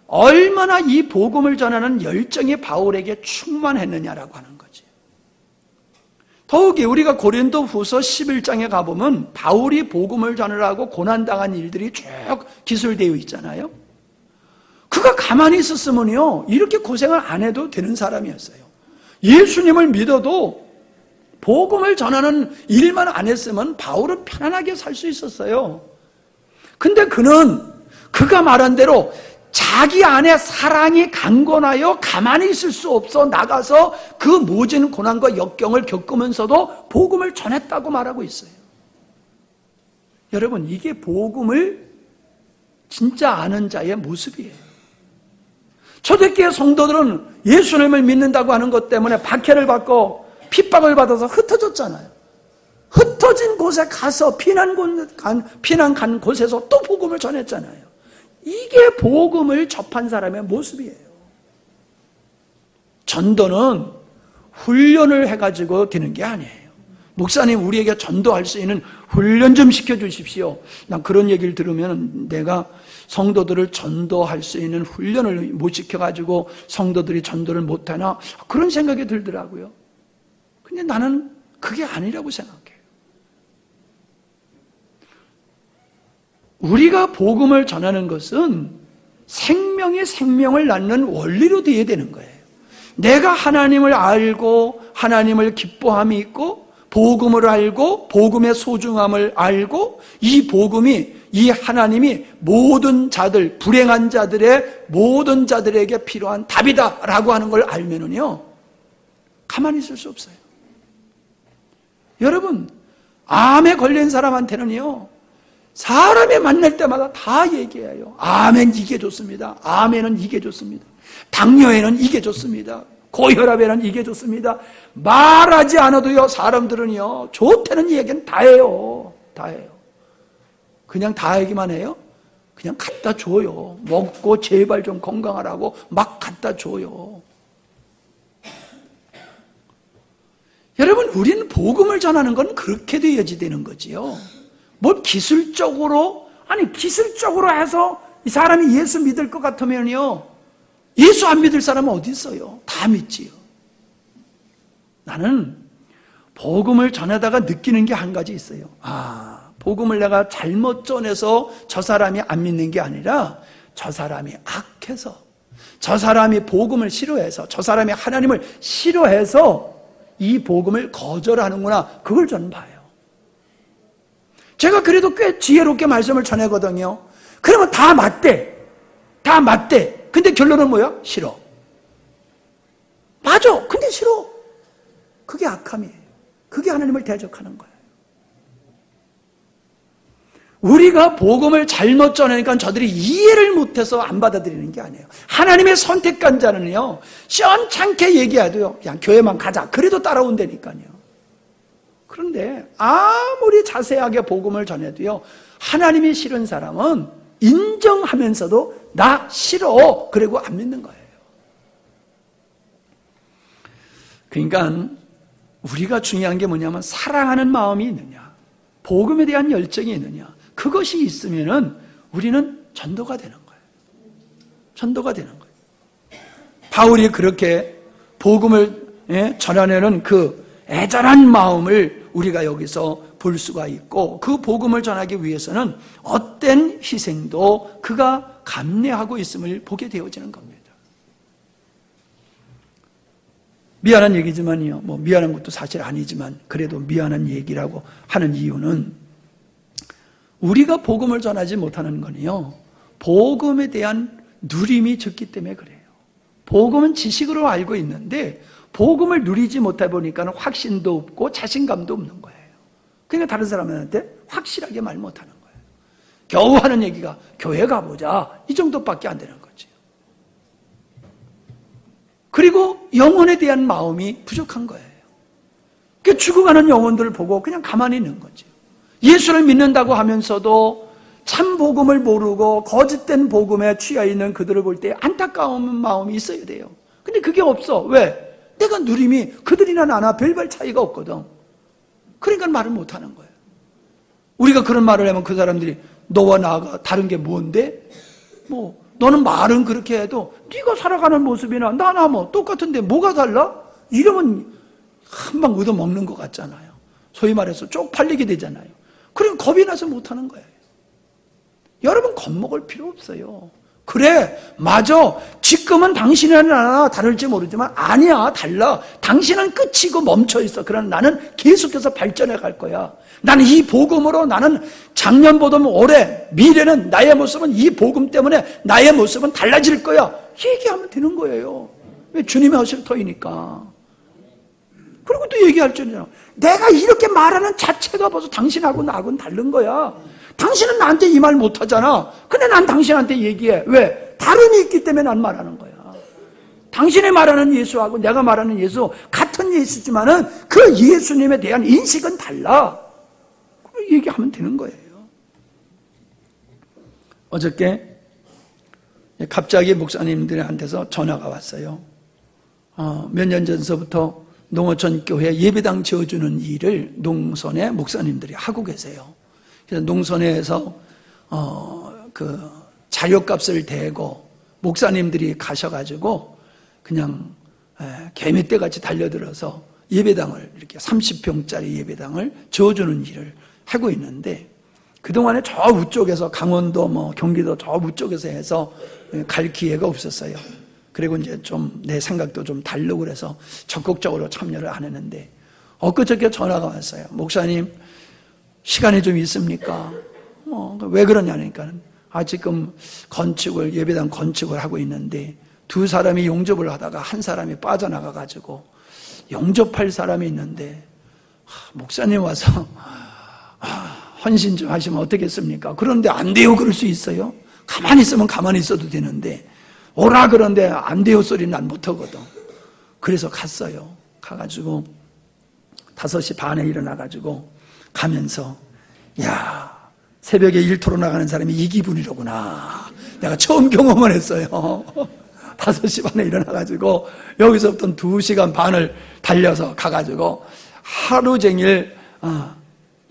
얼마나 이 복음을 전하는 열정이 바울에게 충만했느냐라고 하는 거지. 더욱이 우리가 고린도 후서 11장에 가보면 바울이 복음을 전하라고 고난당한 일들이 쭉 기술되어 있잖아요. 그가 가만히 있었으면요, 이렇게 고생을 안 해도 되는 사람이었어요. 예수님을 믿어도 복음을 전하는 일만 안 했으면 바울은 편안하게 살 수 있었어요. 근데 그가 말한 대로 자기 안에 사랑이 강건하여 가만히 있을 수 없어 나가서 그 모진 고난과 역경을 겪으면서도 복음을 전했다고 말하고 있어요. 여러분, 이게 복음을 진짜 아는 자의 모습이에요. 초대교회 성도들은 예수님을 믿는다고 하는 것 때문에 박해를 받고 핍박을 받아서 흩어졌잖아요. 흩어진 곳에 가서 피난 간 곳에서 또 복음을 전했잖아요. 이게 복음을 접한 사람의 모습이에요. 전도는 훈련을 해가지고 되는 게 아니에요. 목사님, 우리에게 전도할 수 있는 훈련 좀 시켜주십시오. 난 그런 얘기를 들으면 내가 성도들을 전도할 수 있는 훈련을 못 시켜가지고 성도들이 전도를 못하나, 그런 생각이 들더라고요. 근데 나는 그게 아니라고 생각해요. 우리가 복음을 전하는 것은 생명이 생명을 낳는 원리로 되어야 되는 거예요. 내가 하나님을 알고 하나님을 기뻐함이 있고 복음을 알고 복음의 소중함을 알고 이 복음이, 이 하나님이 모든 자들, 불행한 자들의 모든 자들에게 필요한 답이다라고 하는 걸 알면은요, 가만히 있을 수 없어요. 여러분, 암에 걸린 사람한테는요, 사람이 만날 때마다 다 얘기해요. 암엔 이게 좋습니다. 암에는 이게 좋습니다. 당뇨에는 이게 좋습니다. 고혈압에는 이게 좋습니다. 말하지 않아도요, 사람들은요, 좋다는 얘기는 다 해요. 다 해요. 그냥 다 얘기만 해요? 그냥 갖다 줘요. 먹고 제발 좀 건강하라고 막 갖다 줘요. 여러분, 우리는 복음을 전하는 건 그렇게 되어야지 되는 거지요. 뭘 기술적으로, 아니 기술적으로 해서 이 사람이 예수 믿을 것 같으면요, 예수 안 믿을 사람은 어디 있어요? 다 믿지요. 나는 복음을 전하다가 느끼는 게 한 가지 있어요. 복음을 내가 잘못 전해서 저 사람이 안 믿는 게 아니라 저 사람이 악해서, 저 사람이 복음을 싫어해서, 저 사람이 하나님을 싫어해서 이 복음을 거절하는구나, 그걸 저는 봐요. 제가 그래도 꽤 지혜롭게 말씀을 전하거든요. 그러면 다 맞대. 다 맞대. 근데 결론은 뭐야? 싫어. 맞아. 근데 싫어. 그게 악함이에요. 그게 하나님을 대적하는 거예요. 우리가 복음을 잘못 전하니까 저들이 이해를 못해서 안 받아들이는 게 아니에요. 하나님의 선택한 자는요, 시원찮게 얘기해도요, 그냥 교회만 가자. 그래도 따라온다니까요. 그런데 아무리 자세하게 복음을 전해도요, 하나님이 싫은 사람은 인정하면서도 나 싫어, 그리고 안 믿는 거예요. 그러니까 우리가 중요한 게 뭐냐면 사랑하는 마음이 있느냐, 복음에 대한 열정이 있느냐, 그것이 있으면은 우리는 전도가 되는 거예요. 전도가 되는 거예요. 바울이 그렇게 복음을 전하려는 그 애절한 마음을 우리가 여기서 볼 수가 있고, 그 복음을 전하기 위해서는 어떤 희생도 그가 감내하고 있음을 보게 되어지는 겁니다. 미안한 얘기지만요, 뭐 미안한 것도 사실 아니지만 그래도 미안한 얘기라고 하는 이유는, 우리가 복음을 전하지 못하는 건요, 복음에 대한 누림이 적기 때문에 그래요. 복음은 지식으로 알고 있는데 복음을 누리지 못해 보니까 확신도 없고 자신감도 없는 거예요. 그러니까 다른 사람한테 확실하게 말 못하는 거예요. 겨우 하는 얘기가 교회 가보자, 이 정도밖에 안 되는 거지. 그리고 영혼에 대한 마음이 부족한 거예요. 그 죽어가는 영혼들을 보고 그냥 가만히 있는 거죠. 예수를 믿는다고 하면서도 참 복음을 모르고 거짓된 복음에 취해 있는 그들을 볼 때 안타까운 마음이 있어야 돼요. 근데 그게 없어. 왜? 내가 누림이 그들이나 나나 별반 차이가 없거든. 그러니까 말을 못하는 거예요. 우리가 그런 말을 하면 그 사람들이 너와 나가 다른 게 뭔데? 뭐 너는 말은 그렇게 해도 네가 살아가는 모습이나 나나 뭐 똑같은데 뭐가 달라? 이러면 한방 얻어먹는 것 같잖아요. 소위 말해서 쪽팔리게 되잖아요. 그러니까 겁이 나서 못하는 거예요. 여러분, 겁먹을 필요 없어요. 그래, 맞아. 지금은 당신이나 나나 다를지 모르지만 아니야, 달라. 당신은 끝이고 멈춰있어. 그러나 나는 계속해서 발전해 갈 거야. 나는 이 복음으로, 나는 작년보다 올해, 미래는 나의 모습은 이 복음 때문에 나의 모습은 달라질 거야. 얘기하면 되는 거예요. 왜? 주님의 허실터이니까. 그리고 또 얘기할 줄이야. 내가 이렇게 말하는 자체가 벌써 당신하고 나하고는 다른 거야. 당신은 나한테 이 말 못하잖아. 근데 난 당신한테 얘기해. 왜? 다름이 있기 때문에 난 말하는 거야. 당신이 말하는 예수하고 내가 말하는 예수 같은 예수지만은 그 예수님에 대한 인식은 달라. 그걸 얘기하면 되는 거예요. 어저께 갑자기 목사님들한테서 전화가 왔어요. 몇 년 전서부터 농어촌 교회 예배당 지어주는 일을 농선의 목사님들이 하고 계세요. 그래서 농선에서 그 자료값을 대고 목사님들이 가셔가지고 그냥 개미떼같이 달려들어서 예배당을 이렇게 30평짜리 예배당을 지어주는 일을 하고 있는데 그동안에 저 우쪽에서 강원도 경기도 저 우쪽에서 해서 갈 기회가 없었어요. 그리고 이제 좀 내 생각도 좀 다르고 그래서 적극적으로 참여를 안 했는데 엊그저께 전화가 왔어요. 목사님 시간이 좀 있습니까? 왜 그러냐니까 지금 건축을 예배당 건축을 하고 있는데 두 사람이 용접을 하다가 한 사람이 빠져나가가지고 용접할 사람이 있는데 목사님 와서 헌신 좀 하시면 어떻겠습니까? 그런데 안 돼요 그럴 수 있어요? 가만히 있으면 가만히 있어도 되는데 오라 그런데 안 돼요 소리는 난 못하거든. 그래서 갔어요. 가가지고 5시 반에 일어나가지고 가면서 야 새벽에 일터로 나가는 사람이 이 기분이로구나. 내가 처음 경험을 했어요. 5시 반에 일어나가지고 여기서부터 2시간 반을 달려서 가가지고 하루 종일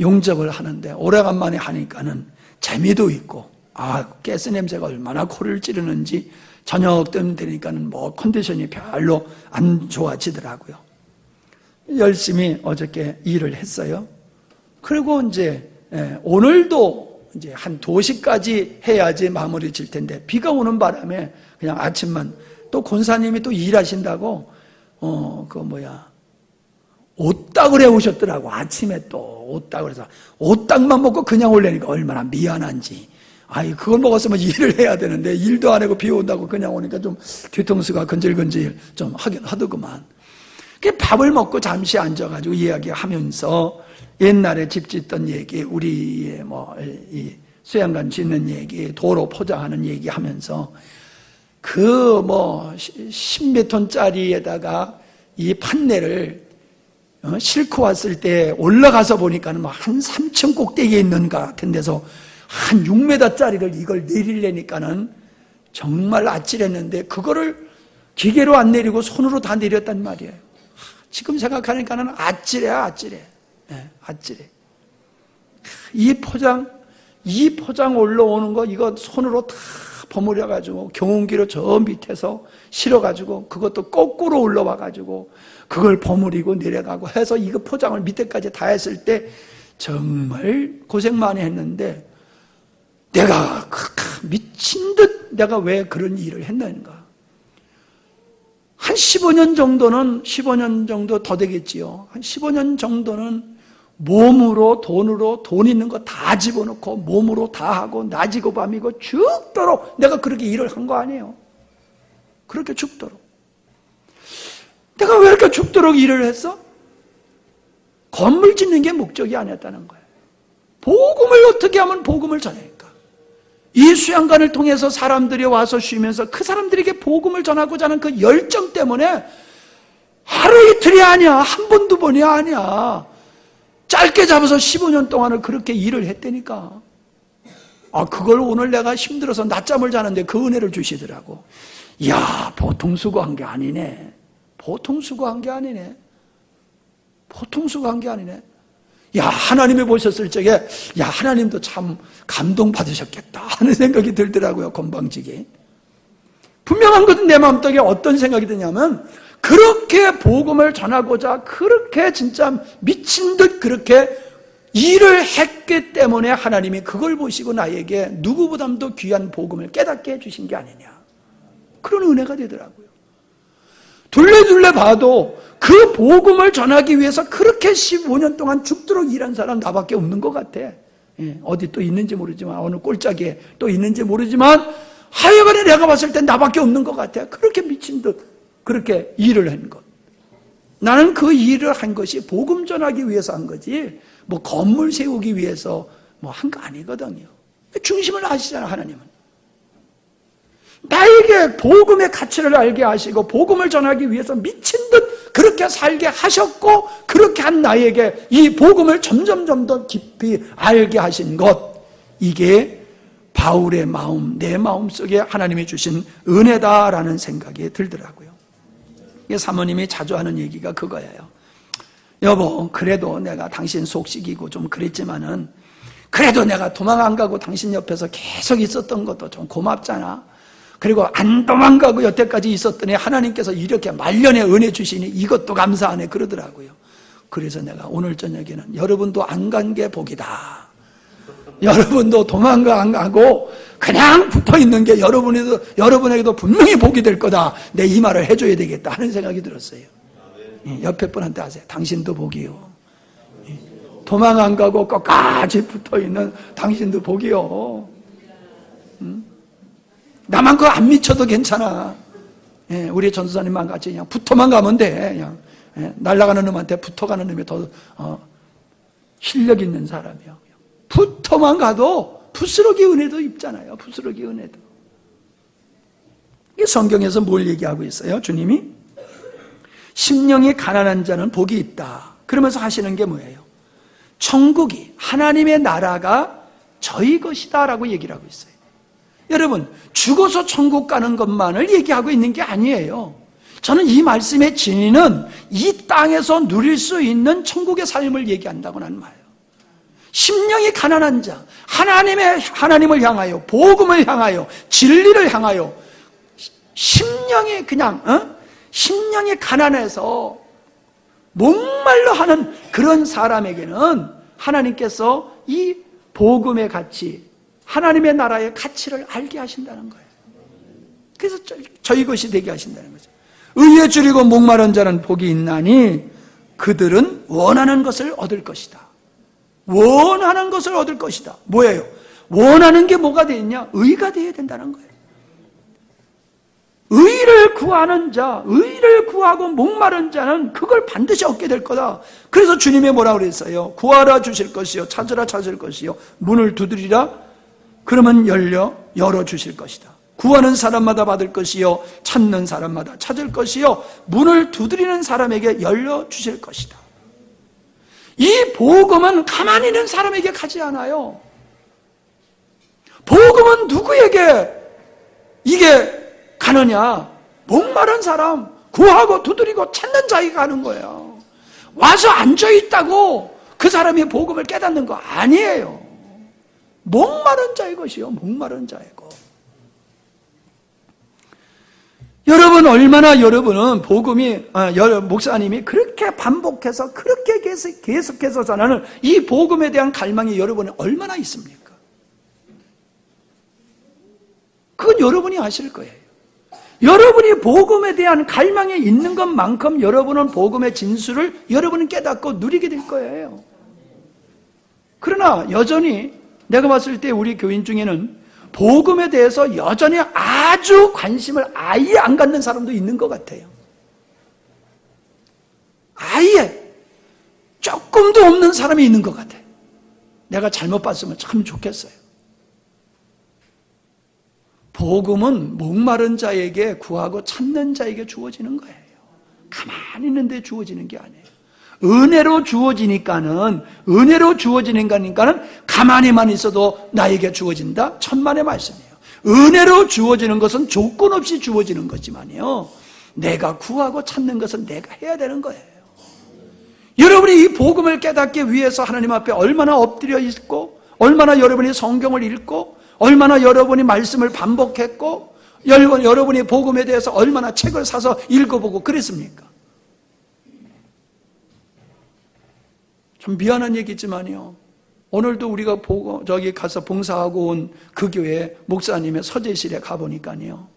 용접을 하는데 오래간만에 하니까는 재미도 있고 가스 냄새가 얼마나 코를 찌르는지 저녁쯤 되니까는 컨디션이 별로 안 좋아지더라고요. 열심히 어저께 일을 했어요. 그리고 이제 오늘도 이제 한 2시까지 해야지 마무리 질 텐데 비가 오는 바람에 그냥 아침만 또 권사님이 또 일하신다고 오딱을 해오셨더라고. 아침에 또 오딱을 해서 오딱만 먹고 그냥 올래니까 얼마나 미안한지. 그걸 먹었으면 일을 해야 되는데 일도 안 하고 비 온다고 그냥 오니까 좀 뒤통수가 건질건질 좀 하긴 하더구만. 밥을 먹고 잠시 앉아가지고 이야기하면서 옛날에 집 짓던 얘기, 우리의 이 수양관 짓는 얘기, 도로 포장하는 얘기 하면서 10몇 톤짜리에다가 이 판넬을 싣고 왔을 때 올라가서 보니까는 한 3층 꼭대기에 있는 것 같은 데서 한 6m짜리를 이걸 내리려니까는 정말 아찔했는데 그거를 기계로 안 내리고 손으로 다 내렸단 말이에요. 지금 생각하니까는 아찔해. 아찔해. 이 포장 올라오는 거 이거 손으로 다 버무려가지고 경운기로 저 밑에서 실어가지고 그것도 거꾸로 올라와가지고 그걸 버무리고 내려가고 해서 이거 포장을 밑에까지 다 했을 때 정말 고생 많이 했는데 내가 미친 듯 내가 왜 그런 일을 했는가. 한 15년 정도 더 되겠지요. 한 15년 정도는 몸으로 돈으로 돈 있는 거 다 집어넣고 몸으로 다 하고 낮이고 밤이고 죽도록 내가 그렇게 일을 한 거 아니에요. 그렇게 죽도록. 내가 왜 이렇게 죽도록 일을 했어? 건물 짓는 게 목적이 아니었다는 거예요. 복음을 어떻게 하면 복음을 전할까? 이 수양관을 통해서 사람들이 와서 쉬면서 그 사람들에게 복음을 전하고자 하는 그 열정 때문에 하루 이틀이 아니야. 한 번, 두 번이 아니야. 짧게 잡아서 15년 동안을 그렇게 일을 했다니까. 그걸 오늘 내가 힘들어서 낮잠을 자는데 그 은혜를 주시더라고. 이야, 보통 수고한 게 아니네. 보통 수고한 게 아니네. 야, 하나님이 보셨을 적에 야, 하나님도 참 감동받으셨겠다 하는 생각이 들더라고요. 건방지게. 분명한 것은 내 마음속에 어떤 생각이 드냐면 그렇게 복음을 전하고자 그렇게 진짜 미친 듯 그렇게 일을 했기 때문에 하나님이 그걸 보시고 나에게 누구보다도 귀한 복음을 깨닫게 해주신 게 아니냐. 그런 은혜가 되더라고요. 둘레둘레 봐도 그 복음을 전하기 위해서 그렇게 15년 동안 죽도록 일한 사람 나밖에 없는 것 같아. 어디 또 있는지 모르지만 어느 꼴짝에 또 있는지 모르지만 하여간에 내가 봤을 때 나밖에 없는 것 같아. 그렇게 미친 듯 그렇게 일을 한 것. 나는 그 일을 한 것이 복음 전하기 위해서 한 거지 건물 세우기 위해서 한 거 아니거든요. 중심을 아시잖아. 하나님은. 나에게 복음의 가치를 알게 하시고 복음을 전하기 위해서 미친 듯 그렇게 살게 하셨고, 그렇게 한 나에게 이 복음을 점점 더 깊이 알게 하신 것, 이게 바울의 마음, 내 마음속에 하나님이 주신 은혜다라는 생각이 들더라고요. 이게 사모님이 자주 하는 얘기가 그거예요. 여보, 그래도 내가 당신 속 시기고 좀 그랬지만은 그래도 내가 도망 안 가고 당신 옆에서 계속 있었던 것도 좀 고맙잖아. 그리고 안 도망가고 여태까지 있었더니 하나님께서 이렇게 말년에 은혜 주시니 이것도 감사하네 그러더라고요. 그래서 내가 오늘 저녁에는 여러분도 안 간 게 복이다. 여러분도 도망가 안 가고 그냥 붙어있는 게 여러분에게도 분명히 복이 될 거다. 내 이 말을 해줘야 되겠다 하는 생각이 들었어요. 옆에 분한테 하세요. 당신도 복이요. 도망 안 가고 끝까지 붙어있는 당신도 복이요. 나만 그거 안 미쳐도 괜찮아. 우리 전도사님만 같이 그냥 붙어만 가면 돼. 그냥 날아가는 놈한테 붙어가는 놈이 더 실력 있는 사람이요. 붙어만 가도 부스러기 은혜도 입잖아요. 부스러기 은혜도. 이 성경에서 뭘 얘기하고 있어요? 주님이 심령이 가난한 자는 복이 있다 그러면서 하시는 게 뭐예요? 천국이, 하나님의 나라가 저희 것이다 라고 얘기를 하고 있어요. 여러분, 죽어서 천국 가는 것만을 얘기하고 있는 게 아니에요. 저는 이 말씀의 진리는 이 땅에서 누릴 수 있는 천국의 삶을 얘기한다고 하는 말이에요. 심령이 가난한 자, 하나님을 향하여, 복음을 향하여, 진리를 향하여 심령이 그냥 심령이 가난해서 목말라 하는 그런 사람에게는 하나님께서 이 복음의 가치, 하나님의 나라의 가치를 알게 하신다는 거예요. 그래서 저희 것이 되게 하신다는 거죠. 의에 줄이고 목마른 자는 복이 있나니 그들은 원하는 것을 얻을 것이다. 원하는 것을 얻을 것이다. 뭐예요? 원하는 게 뭐가 되겠냐? 의가 되어야 된다는 거예요. 의를 구하는 자, 의를 구하고 목마른 자는 그걸 반드시 얻게 될 거다. 그래서 주님이 뭐라고 그랬어요? 구하라 주실 것이요, 찾으라 찾을 것이요, 문을 두드리라 그러면 열어 주실 것이다. 구하는 사람마다 받을 것이요, 찾는 사람마다 찾을 것이요, 문을 두드리는 사람에게 열려 주실 것이다. 이 복음은 가만히 있는 사람에게 가지 않아요. 복음은 누구에게 이게 가느냐? 목마른 사람, 구하고 두드리고 찾는 자에게 가는 거예요. 와서 앉아있다고 그 사람이 복음을 깨닫는 거 아니에요. 목마른 자의 것이요, 목마른 자의 것. 여러분, 얼마나 여러분은 복음이, 목사님이 그렇게 반복해서, 그렇게 계속해서 전하는 이 복음에 대한 갈망이 여러분에 얼마나 있습니까? 그건 여러분이 아실 거예요. 여러분이 복음에 대한 갈망이 있는 것만큼 여러분은 복음의 진수를 여러분은 깨닫고 누리게 될 거예요. 그러나 여전히 내가 봤을 때 우리 교인 중에는 복음에 대해서 여전히 아주 관심을 아예 안 갖는 사람도 있는 것 같아요. 아예 조금도 없는 사람이 있는 것 같아요. 내가 잘못 봤으면 참 좋겠어요. 복음은 목마른 자에게 구하고 찾는 자에게 주어지는 거예요. 가만히 있는데 주어지는 게 아니에요. 은혜로 주어지니까는 가만히만 있어도 나에게 주어진다? 천만의 말씀이에요. 은혜로 주어지는 것은 조건 없이 주어지는 거지만요, 내가 구하고 찾는 것은 내가 해야 되는 거예요. 여러분이 이 복음을 깨닫기 위해서 하나님 앞에 얼마나 엎드려 있고, 얼마나 여러분이 성경을 읽고, 얼마나 여러분이 말씀을 반복했고, 여러분이 복음에 대해서 얼마나 책을 사서 읽어보고 그랬습니까? 좀 미안한 얘기지만요, 오늘도 우리가 저기 가서 봉사하고 온 그 교회 목사님의 서재실에 가보니까요,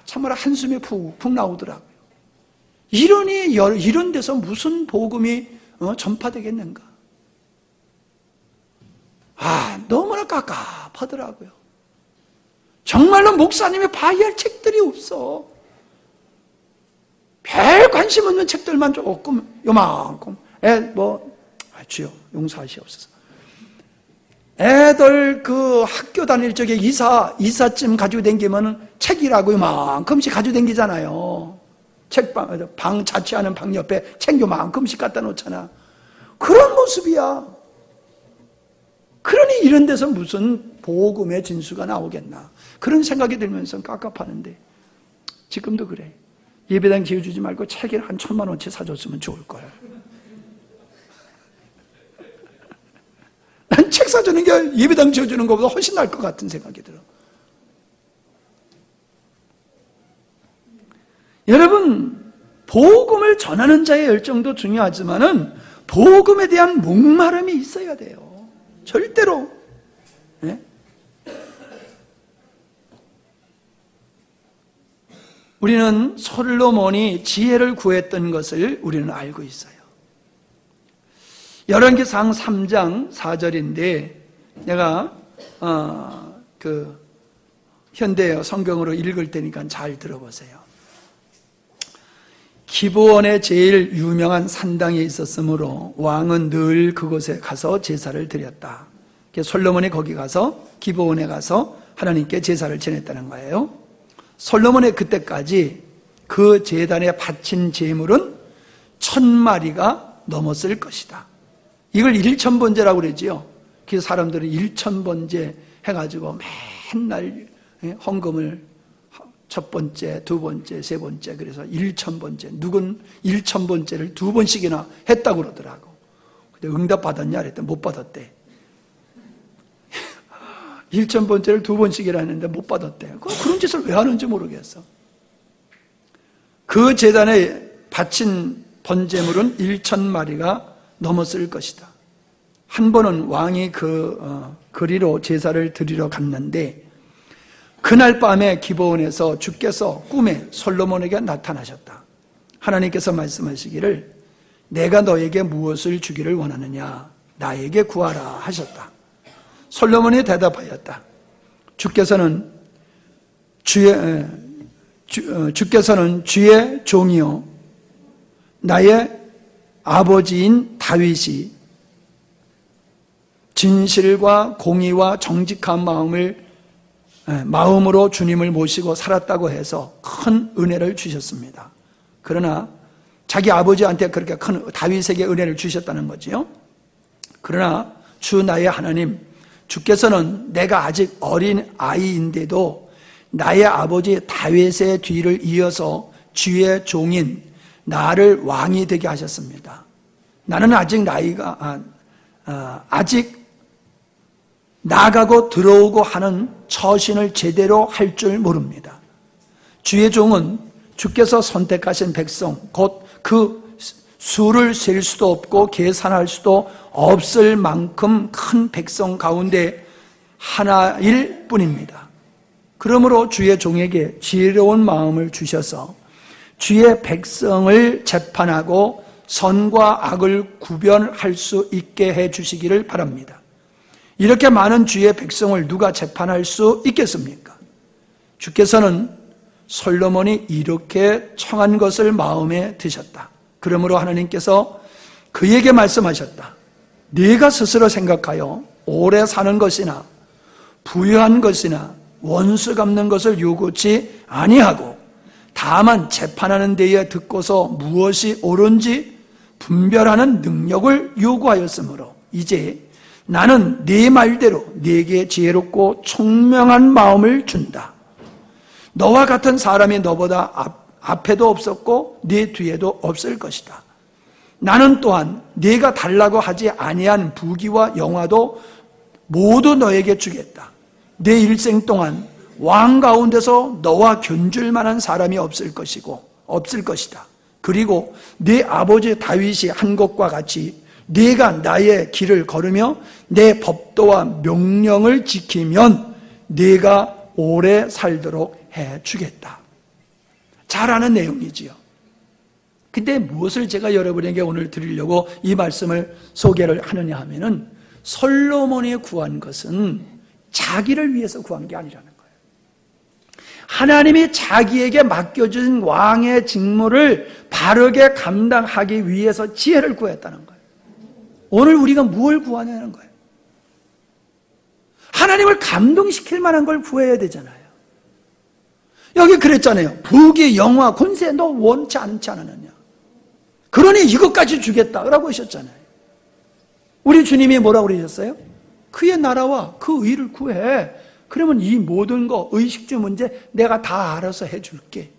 참으로 한숨이 푹푹 나오더라고요. 이런 데서 무슨 복음이 전파되겠는가? 너무나 깝깝하더라고요. 정말로 목사님이 봐야 할 책들이 없어. 별 관심 없는 책들만 조금 요만큼 주여 용서하시옵소서. 애들 그 학교 다닐 적에 이사쯤 가지고 다니면 책이라고 이만큼씩 가지고 다니잖아요. 방 자취하는 방 옆에 책 요만큼씩 갖다 놓잖아. 그런 모습이야. 그러니 이런 데서 무슨 복음의 진수가 나오겠나, 그런 생각이 들면서 깝깝하는데, 지금도 그래. 예배당 지어주지 말고 책을 한 1,000만 원치 사줬으면 좋을 거야. 난 책 사주는 게 예배당 지어주는 것보다 훨씬 나을 것 같은 생각이 들어. 여러분, 복음을 전하는 자의 열정도 중요하지만은 복음에 대한 목마름이 있어야 돼요. 절대로. 네? 우리는 솔로몬이 지혜를 구했던 것을 우리는 알고 있어요. 열왕기상 3장 4절인데 내가 현대 성경으로 읽을 테니까 잘 들어보세요. 기브온에 제일 유명한 산당에 있었으므로 왕은 늘 그곳에 가서 제사를 드렸다. 솔로몬이 거기 가서 기브온에 가서 하나님께 제사를 지냈다는 거예요. 솔로몬의 그때까지 그 제단에 바친 제물은 1,000마리가 넘었을 것이다. 이걸 1,000번제라고 그러지요. 그래서 사람들은 1,000번제 해가지고 맨날 헌금을 첫 번째, 두 번째, 세 번째, 그래서 1,000번제. 누군 1,000번제를 2번씩이나 했다고 그러더라고. 근데 응답 받았냐? 그랬더니 못 받았대. 1,000번제를 2번씩이나 했는데 못 받았대. 그런 짓을 왜 하는지 모르겠어. 그 제단에 바친 번제물은 1,000마리가 넘었을 것이다. 한 번은 왕이 거리로 제사를 드리러 갔는데 그날 밤에 기브온에서 주께서 꿈에 솔로몬에게 나타나셨다. 하나님께서 말씀하시기를 내가 너에게 무엇을 주기를 원하느냐, 나에게 구하라 하셨다. 솔로몬이 대답하였다. 주께서는 주의 종이요 나의 아버지인 다윗이 진실과 공의와 정직한 마음으로 주님을 모시고 살았다고 해서 큰 은혜를 주셨습니다. 그러나 자기 아버지한테 그렇게 큰 다윗에게 은혜를 주셨다는 거지요. 그러나 주 나의 하나님, 주께서는 내가 아직 어린 아이인데도 나의 아버지 다윗의 뒤를 이어서 주의 종인 나를 왕이 되게 하셨습니다. 나는 아직 아직 나가고 들어오고 하는 처신을 제대로 할 줄 모릅니다. 주의 종은 주께서 선택하신 백성, 곧 그 수를 셀 수도 없고 계산할 수도 없을 만큼 큰 백성 가운데 하나일 뿐입니다. 그러므로 주의 종에게 지혜로운 마음을 주셔서 주의 백성을 재판하고 선과 악을 구별할 수 있게 해 주시기를 바랍니다. 이렇게 많은 주의 백성을 누가 재판할 수 있겠습니까? 주께서는 솔로몬이 이렇게 청한 것을 마음에 드셨다. 그러므로 하나님께서 그에게 말씀하셨다. 네가 스스로 생각하여 오래 사는 것이나 부유한 것이나 원수 갚는 것을 요구치 아니하고 다만 재판하는 데에 듣고서 무엇이 옳은지 분별하는 능력을 요구하였으므로 이제 나는 네 말대로 네게 지혜롭고 총명한 마음을 준다. 너와 같은 사람이 너보다 앞에도 없었고 네 뒤에도 없을 것이다. 나는 또한 네가 달라고 하지 아니한 부귀와 영화도 모두 너에게 주겠다. 내 일생 동안 왕 가운데서 너와 견줄 만한 사람이 없을 것이다. 그리고 네 아버지 다윗이 한 것과 같이 네가 나의 길을 걸으며 내 법도와 명령을 지키면 네가 오래 살도록 해주겠다. 잘 아는 내용이지요. 근데 무엇을 제가 여러분에게 오늘 드리려고 이 말씀을 소개를 하느냐 하면은 솔로몬이 구한 것은 자기를 위해서 구한 게 아니라는 거예요. 하나님이 자기에게 맡겨준 왕의 직무를 바르게 감당하기 위해서 지혜를 구했다는 거예요. 오늘 우리가 무엇을 구하냐는 거예요. 하나님을 감동시킬 만한 걸 구해야 되잖아요. 여기 그랬잖아요. 부귀, 영화, 권세 너 원치 않지 않느냐. 그러니 이것까지 주겠다라고 하셨잖아요. 우리 주님이 뭐라고 그러셨어요? 그의 나라와 그 의를 구해. 그러면 이 모든 거, 의식주 문제 내가 다 알아서 해줄게.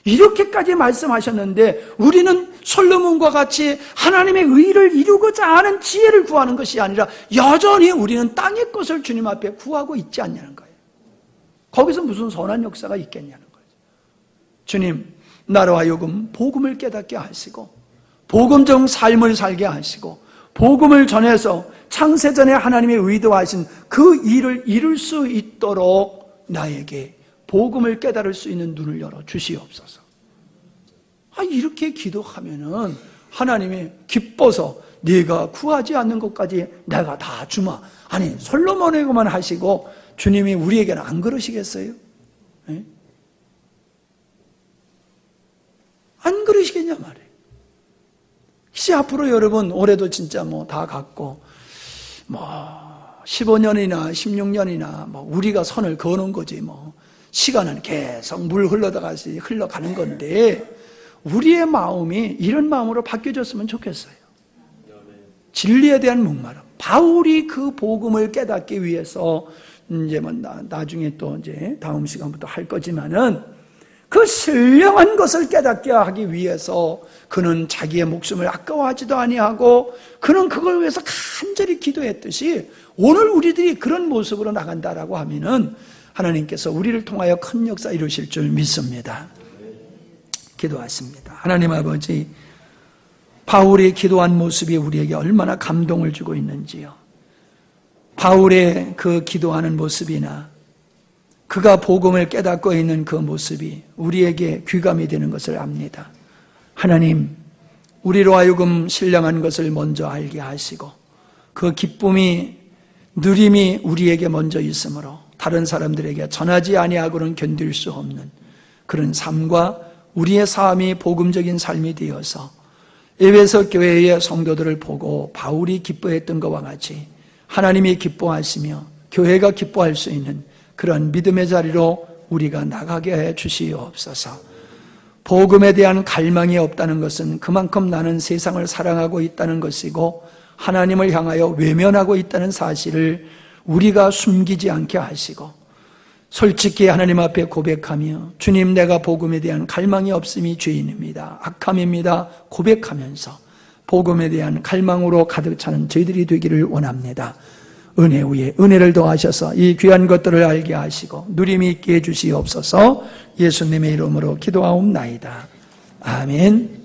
이렇게까지 말씀하셨는데 우리는 솔로몬과 같이 하나님의 의를 이루고자 하는 지혜를 구하는 것이 아니라 여전히 우리는 땅의 것을 주님 앞에 구하고 있지 않냐는 거예요. 거기서 무슨 선한 역사가 있겠냐는 거예요. 주님, 나로 하여금 복음을 깨닫게 하시고 복음적 삶을 살게 하시고 복음을 전해서 창세전에 하나님의 의도하신 그 일을 이룰 수 있도록 나에게 복음을 깨달을 수 있는 눈을 열어 주시옵소서. 이렇게 기도하면은 하나님이 기뻐서 네가 구하지 않는 것까지 내가 다 주마. 아니 솔로몬에게만 하시고 주님이 우리에게는 안 그러시겠어요? 네? 안 그러시겠냐 말이에요. 이제 앞으로 여러분 올해도 진짜 다 갔고 15년이나 16년이나 우리가 선을 그어놓은 거지 시간은 계속 물 흘러가는 건데 우리의 마음이 이런 마음으로 바뀌어졌으면 좋겠어요. 진리에 대한 목마름. 바울이 그 복음을 깨닫기 위해서 이제 나중에 또 이제 다음 시간부터 할 거지만은 그 신령한 것을 깨닫게 하기 위해서 그는 자기의 목숨을 아까워하지도 아니하고 그는 그걸 위해서 간절히 기도했듯이 오늘 우리들이 그런 모습으로 나간다라고 하면은 하나님께서 우리를 통하여 큰 역사 이루실 줄 믿습니다. 기도하십니다. 하나님 아버지, 바울이 기도한 모습이 우리에게 얼마나 감동을 주고 있는지요. 바울의 그 기도하는 모습이나 그가 복음을 깨닫고 있는 그 모습이 우리에게 귀감이 되는 것을 압니다. 하나님, 우리로 하여금 신령한 것을 먼저 알게 하시고 그 기쁨이 누림이 우리에게 먼저 있으므로 다른 사람들에게 전하지 아니하고는 견딜 수 없는 그런 삶과 우리의 삶이 복음적인 삶이 되어서 에베소 교회의 성도들을 보고 바울이 기뻐했던 것과 같이 하나님이 기뻐하시며 교회가 기뻐할 수 있는 그런 믿음의 자리로 우리가 나가게 해 주시옵소서. 복음에 대한 갈망이 없다는 것은 그만큼 나는 세상을 사랑하고 있다는 것이고 하나님을 향하여 외면하고 있다는 사실을 우리가 숨기지 않게 하시고 솔직히 하나님 앞에 고백하며 주님, 내가 복음에 대한 갈망이 없음이 죄인입니다, 악함입니다 고백하면서 복음에 대한 갈망으로 가득 차는 저희들이 되기를 원합니다. 은혜 위에 은혜를 더하셔서 이 귀한 것들을 알게 하시고 누림이 있게 해주시옵소서. 예수님의 이름으로 기도하옵나이다. 아멘.